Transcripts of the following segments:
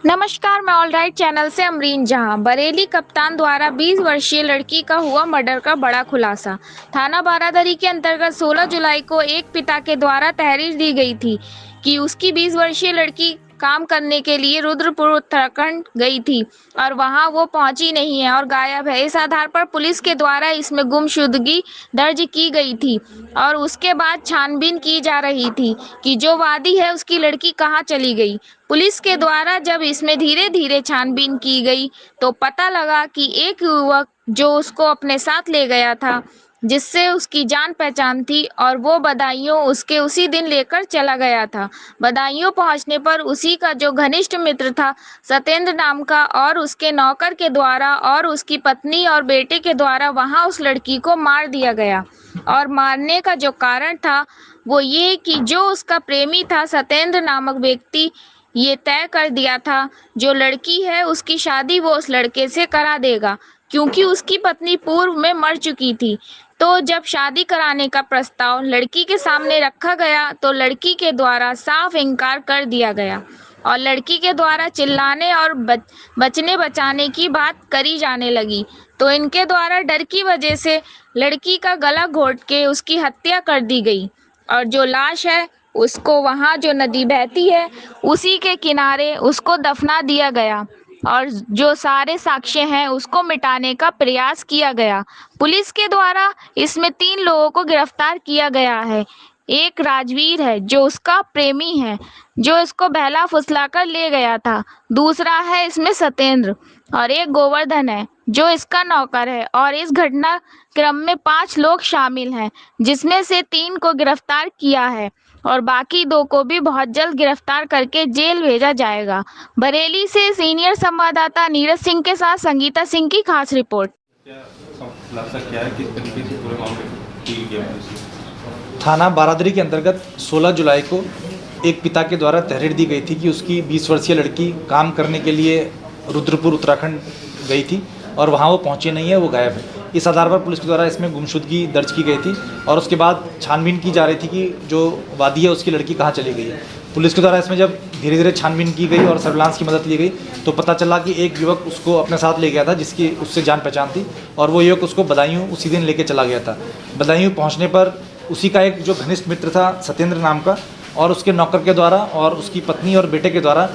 नमस्कार, मैं all right channel से अमरीन जहां। बरेली कप्तान द्वारा 20 वर्षीय लड़की का हुआ मर्डर का बड़ा खुलासा। थाना बारादरी के अंतर्गत 16 जुलाई को एक पिता के द्वारा तहरीर दी गई थी कि उसकी 20 वर्षीय लड़की काम करने के लिए रुद्रपुर उत्तराखंड गई थी और वहां वो पहुंची नहीं है और गायब है। इस आधार पर पुलिस के द्वारा इसमें गुमशुदगी दर्ज की गई थी और उसके बाद छानबीन की जा रही थी कि जो वादी है उसकी लड़की कहां चली गई। पुलिस के द्वारा जब इसमें धीरे धीरे छानबीन की गई तो पता लगा कि एक युवक जो उसको अपने साथ ले गया था, जिससे उसकी जान पहचान थी, और वो बदायूं उसके उसी दिन लेकर चला गया था। बदायूं पहुंचने पर उसी का जो घनिष्ठ मित्र था सत्येंद्र नाम का, और उसके नौकर के द्वारा और उसकी पत्नी और बेटे के द्वारा वहां उस लड़की को मार दिया गया। और मारने का जो कारण था वो ये कि जो उसका प्रेमी था सत्येंद्र नामक व्यक्ति, ये तय कर दिया था जो लड़की है उसकी शादी वो उस लड़के से करा देगा, क्योंकि उसकी पत्नी पूर्व में मर चुकी थी। तो जब शादी कराने का प्रस्ताव लड़की के सामने रखा गया तो लड़की के द्वारा साफ इनकार कर दिया गया और लड़की के द्वारा चिल्लाने और बचने बचाने की बात करी जाने लगी। तो इनके द्वारा डर की वजह से लड़की का गला घोट के उसकी हत्या कर दी गई और जो लाश है उसको वहाँ जो नदी बहती है उसी के किनारे उसको दफना दिया गया और जो सारे साक्ष्य हैं उसको मिटाने का प्रयास किया गया। पुलिस के द्वारा इसमें 3 लोगों को गिरफ्तार किया गया है। एक राजवीर है जो उसका प्रेमी है, जो इसको बहला फुसला कर ले गया था। दूसरा है इसमें सत्येंद्र और एक गोवर्धन है जो इसका नौकर है। और इस घटना क्रम में 5 लोग शामिल हैं, जिसमें से 3 को गिरफ्तार किया है और बाकी 2 को भी बहुत जल्द गिरफ्तार करके जेल भेजा जाएगा। बरेली से सीनियर संवाददाता नीरज सिंह के साथ संगीता सिंह की खास रिपोर्ट। क्या है, किस तरीके से पूरे मामले को डील किया पुलिस ने? थाना बारादरी के अंतर्गत 16 जुलाई को एक पिता के द्वारा तहरीर दी गई थी कि उसकी 20 वर्षीय लड़की काम करने के लिए रुद्रपुर उत्तराखंड गई थी और वहाँ वो पहुँची नहीं है, वो गायब है। इस आधार पर पुलिस के द्वारा इसमें गुमशुदगी दर्ज की गई थी और उसके बाद छानबीन की जा रही थी कि जो वादी है उसकी लड़की कहाँ चली गई है। पुलिस के द्वारा इसमें जब धीरे धीरे छानबीन की गई और सर्विलांस की मदद ली गई तो पता चला कि एक युवक उसको अपने साथ ले गया था जिसकी उससे जान पहचान थी और वो युवक उसको बदायूं उसी दिन लेके चला गया था। बदायूं पहुँचने पर उसी का एक जो घनिष्ठ मित्र था सत्येंद्र नाम का और उसके नौकर के द्वारा और उसकी पत्नी और बेटे के द्वारा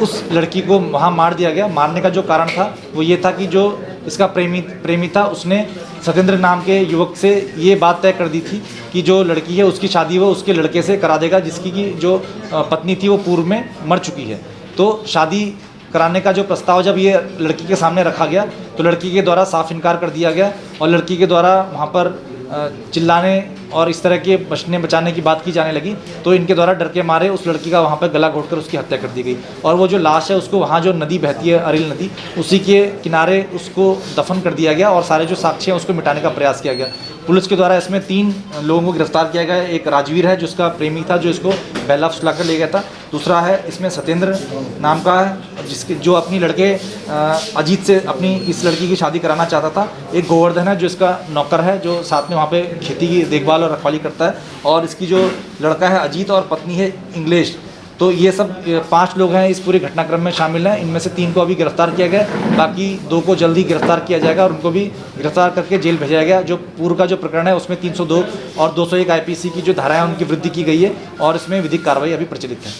उस लड़की को वहाँ मार दिया गया। मारने का जो कारण था वो ये था कि जो इसका प्रेमी था उसने सत्येंद्र नाम के युवक से ये बात तय कर दी थी कि जो लड़की है उसकी शादी वो उसके लड़के से करा देगा जिसकी की जो पत्नी थी वो पूर्व में मर चुकी है। तो शादी कराने का जो प्रस्ताव जब ये लड़की के सामने रखा गया तो लड़की के द्वारा साफ इनकार कर दिया गया और लड़की के द्वारा वहाँ पर चिल्लाने और इस तरह के बचने बचाने की बात की जाने लगी। तो इनके द्वारा डर के मारे उस लड़की का वहाँ पर गला घोटकर उसकी हत्या कर दी गई और वो जो लाश है उसको वहाँ जो नदी बहती है अरिल नदी उसी के किनारे उसको दफन कर दिया गया और सारे जो साक्ष्य हैं उसको मिटाने का प्रयास किया गया। पुलिस के द्वारा इसमें 3 लोगों को गिरफ्तार किया गया। एक राजवीर है जो इसका प्रेमी था जो इसको बहला फुसला कर ले गया था। दूसरा है इसमें सत्येंद्र नाम का है जिसके जो अपनी लड़के अजीत से अपनी इस लड़की की शादी कराना चाहता था। एक गोवर्धन है जो इसका नौकर है जो साथ में वहाँ पे खेती की देखभाल और रखवाली करता है और इसकी जो लड़का है अजीत और पत्नी है इंग्लिश। तो ये सब 5 लोग हैं इस पूरे घटनाक्रम में शामिल हैं। इनमें से 3 को अभी गिरफ्तार किया गया, बाकी 2 को जल्दी गिरफ्तार किया जाएगा और उनको भी गिरफ्तार करके जेल भेजा जाएगा। जो पूर्व का जो प्रकरण है उसमें 302 और 201 IPC की जो धाराएं उनकी वृद्धि की गई है और इसमें विधिक कार्रवाई अभी प्रचलित है।